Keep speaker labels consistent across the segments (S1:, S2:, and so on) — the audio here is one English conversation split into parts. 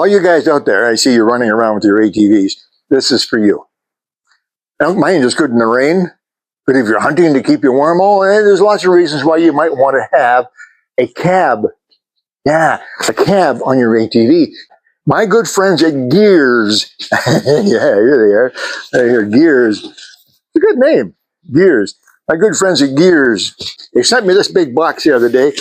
S1: all you guys out there, I see you running around with your ATVs. This is for you. I don't mind it's good in the rain, but if you're hunting to keep you warm, there's lots of reasons why you might want to have a cab. Yeah, a cab on your ATV. My good friends at Gears, yeah, here they are. Gears. It's a good name, Gears. My good friends at Gears, they sent me this big box the other day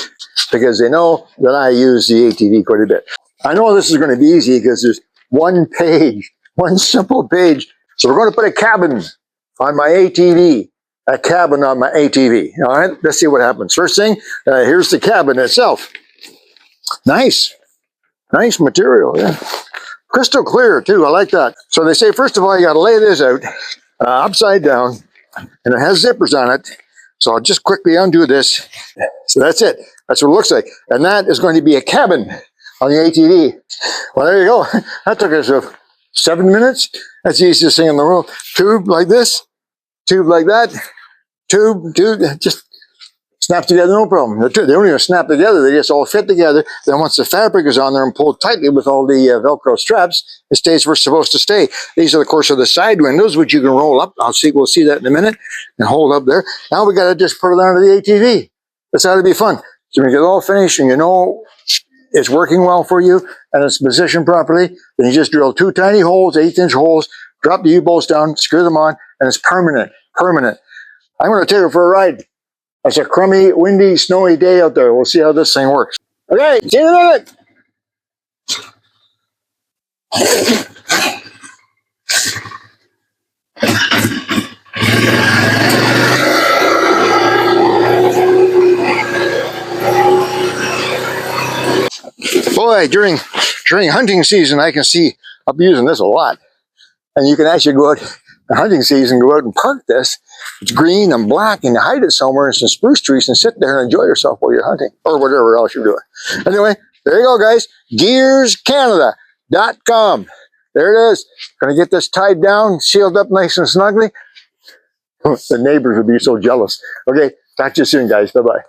S1: because they know that I use the ATV quite a bit. I know this is going to be easy because there's one page, one simple page. So we're going to put a cabin on my ATV, a cabin on my ATV. All right, let's see what happens. First thing, here's the cabin itself. Nice material, yeah. Crystal clear too, I like that. So they say, first of all, you got to lay this out upside down, and it has zippers on it. So I'll just quickly undo this. So that's it. That's what it looks like. And that is going to be a cabin on the ATV. Well, there you go. That took us 7 minutes. That's the easiest thing in the world. Tube like this, tube like that, tube, just snap together, no problem. They don't even snap together, they just all fit together. Then once the fabric is on there and pulled tightly with all the Velcro straps, it stays where it's supposed to stay. These are, of course, the side windows, which you can roll up. We'll see that in a minute, and hold up there. Now we got to just put it onto the ATV. That's how to be fun. So when you get all finished and you know it's working well for you and it's positioned properly, then you just drill 2 tiny holes, 1/8-inch holes, drop the U-bolts down, screw them on, and it's permanent. I'm going to take it for a ride. It's a crummy, windy, snowy day out there. We'll see how this thing works. Okay, see you in a minute. Boy, during hunting season, I can see I'll be using this a lot. And you can actually go out in hunting season, go out and park this. It's green and black, and you hide it somewhere in some spruce trees and sit there and enjoy yourself while you're hunting or whatever else you're doing. Anyway, there you go, guys. GearsCanada.com. There it is. Gonna get this tied down, sealed up nice and snugly. The neighbors would be so jealous. Okay, talk to you soon, guys. Bye-bye.